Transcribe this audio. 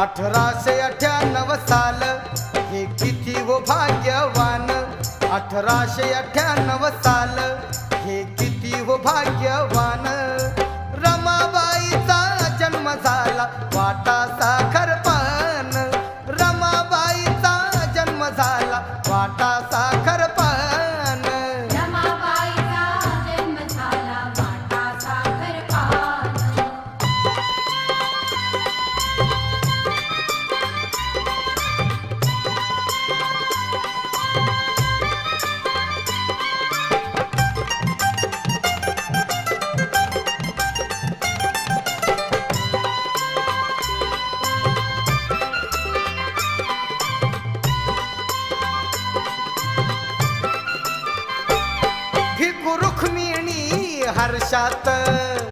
1898 साल हे किती हो भाग्यवान, 1898 साल हे किती हो भाग्यवान. रमाबाईचा जन्म झाला वाटा साखर पान, रमाबाईचा जन्म झाला वाटा साखर पान. रमाबाईचा जन्म झाला वाटा साखर पान. भिकू रुक्मिणी हर्षात